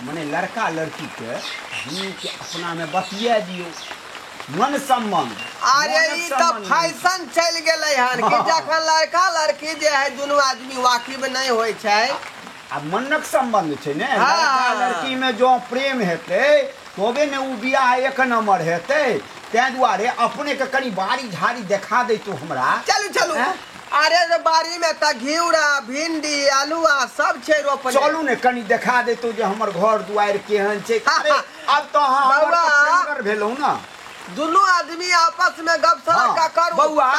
मने लड़का लड़की के अपना में बतिया दियो मन संबंध। अरे ई तो फैशन चल गेलै हन कि जखन लड़का लड़की जे है दुनू आदमी वाकिफ नहीं होय छै आ मनक संबंध छै ने। लड़का लड़की में जो प्रेम हेतै तबे ने उ बियाह एक नंबर हेतै। तै दुआरे अपने के कनी बारी झाड़ी देखा दे तो हमरा। चलू चलू। अरे जो बारी में त घिउरा भिंडी आलूआ सब छै रोपल। चलू ने कनी देखा दे तो जे हमर घर दुआर केहन छै। अब तो हमर भेलौ ना दुनू आदमी आपस में गपशप करू। बौआ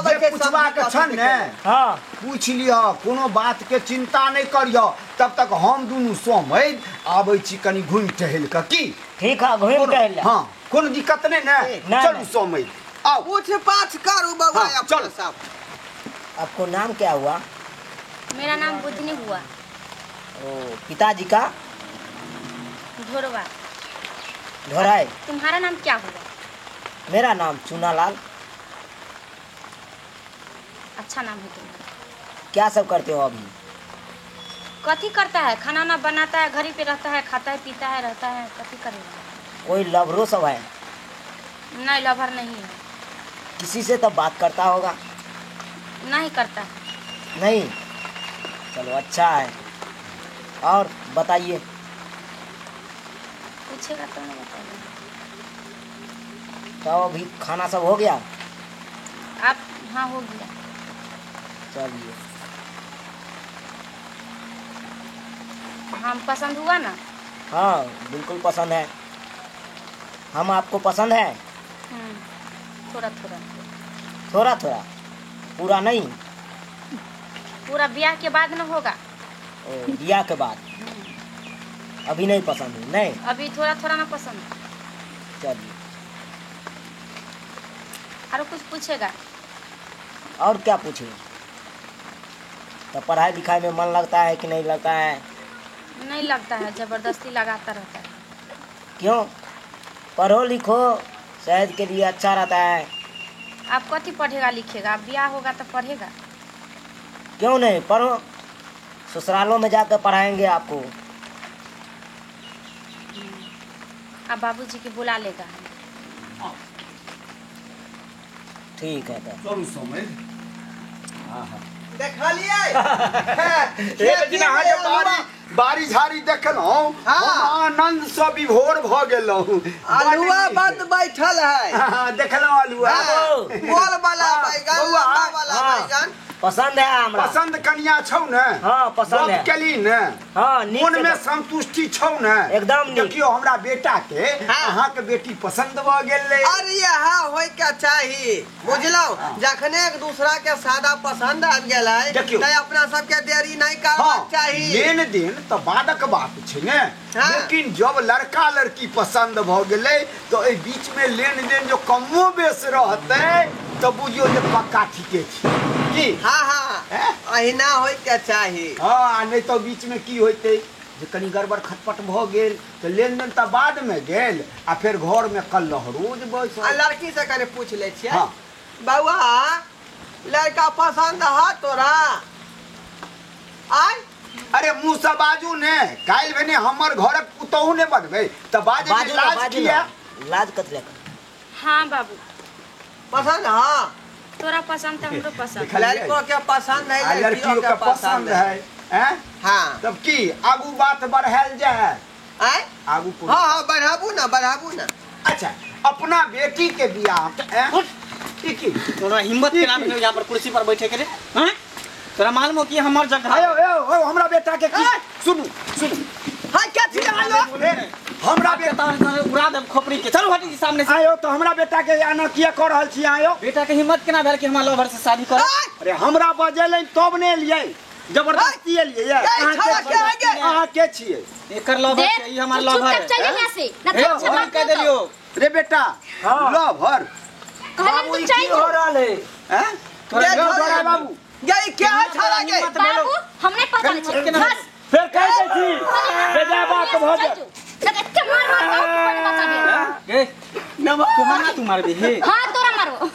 जे पूछबा के छन ने हां पूछ लियो, कोनो बात के चिंता नहीं करियो। तब तक हम दुनू सोमैद आबै छी कनी घुम टहल के। की ठीक है घुम टहल। हां कोनो दिक्कत नहीं ना। चलू सोमैद आओ पूछ पाछ करू बौआ। चल साहब आपको नाम क्या हुआ? मेरा नाम बुधनी हुआ। ओ पिताजी का? ढोरवा। ढोराई। तुम्हारा नाम क्या हुआ? मेरा नाम चूनालाल। अच्छा नाम है तुम्हारा। क्या सब करते हो अभी? कथी करता है? खाना ना बनाता है, घर ही पे रहता है, खाता है पीता है रहता है। कथी करेगा? कोई लवरो सब है? नहीं लवर नहीं है। किसी से तो बात करता होगा? नहीं करता। नहीं चलो अच्छा है। और बताइए। पूछेगा तो नहीं बताइए। तो अभी खाना सब हो गया? आप हाँ हो गया। चलिए। हम पसंद हुआ ना? हाँ बिल्कुल पसंद है। हम आपको पसंद है? थोड़ा थोड़ा। थोड़ा थोड़ा पूरा नहीं? पूरा ब्याह के बाद न होगा। ओ ब्याह के बाद? अभी नहीं पसंद है? नहीं अभी थोड़ा थोड़ा ना पसंद। चलिए। और कुछ पूछेगा? और क्या पूछे? तो पढ़ाई लिखाई में मन लगता है कि नहीं लगता है? नहीं लगता है, जबरदस्ती लगाता रहता है। क्यों? पढ़ो लिखो सेहत के लिए अच्छा रहता है। आप कथी पढ़ेगा लिखेगा? आप ब्याह होगा तो पढ़ेगा। क्यों नहीं पढ़ो, ससुरालों में जाकर पढ़ाएंगे आपको। आप बाबूजी के बुला लेगा। ठीक है तो चलू सोमैद। देखा लिए एक दिन आगे बारी झाड़ी देखलहुँ आनंद से विभोर भ गेलहुँ। आलूआ बंद बैठल है। देखलहुँ आलूआ गोल वाला बैगन लंबा वाला बैगन पसंद है हमरा। पसंद कनिया छौ ने? हाँ पसंद है। केली ने? हाँ मन में संतुष्टि छौ ने? एकदम। देखियो हमरा बेटा के अहाँ के बेटी पसंद भ गेलै। अरे यहाँ होय के चाहिए बुझलौ। जखने एक दूसरा के सादा पसंद आ गेलै त अपना सब के देरी नहीं करबाक चाहिए। लेन देन तो बादक बात छै ने। लेकिन जब लड़का लड़की पसंद भ गेलै तो ए बीच में लेन देन जो कमो बेस रहतै तो बुझियो जे पक्का ठीके छै। की हाँ हाँ अहिना होय के चाहिए। हाँ नहीं तो बीच में की होते जे कनी गड़बड़ खटपट भ गेल तो लेन देन तो बाद में गेल आ फिर घर में कलह रोज बस। लड़की से कने पूछ ले छियै। बउआ लड़का पसंद है तोरा? आय अरे मुँह से बाजू ने। काल्हि भेने हमर घरक पुतहु ने बनबे तो बाजू लाज किया? लाज कथी लेकर? हाँ बाबू पसंद। हाँ तोरा पसंद है, हमरो पसंद। लड़कों के पसंद है, लड़कियों के पसंद है। हाँ तब की आगू बात बढ़ायल जाए? आगू हाँ हाँ बढ़ाबू ना बढ़ाबू ना। अच्छा अपना बेटी के बियाह तोरा हिम्मत के नाम यहाँ पर कुर्सी पर बैठे के रे? तोरा मालूम हो कि हमार जगह आयो हमरा बेटा के की सुनू सुनू। हां क्या छी आयो? हमरा बेटा उड़ा दे खोपड़ी के। चलो हटी सामने से। आयो तो हमरा बेटा के आना किया कर रहल छी? आयो बेटा के हिम्मत केना भेल कि हमरा लवर से शादी करे? अरे हमरा बजेलै तब ने एलियै, जबरदस्ती एलियै। अहाँ के छियै? एकर लवर छै, ई हमर लवर है। चल यहां से ना पीछे मत कह देलियो रे बेटा। लवर बाबू की हो रहल है? हैं तोरा बाबू गई क्या है छाड़ा के? बाबू हमने पता नहीं बस फिर कह दे छी बेजा बात भ जा। लगे मार मार बता दे। ए नमक तुम्हारा तुम्हारे भी है। हां तोरा मारो।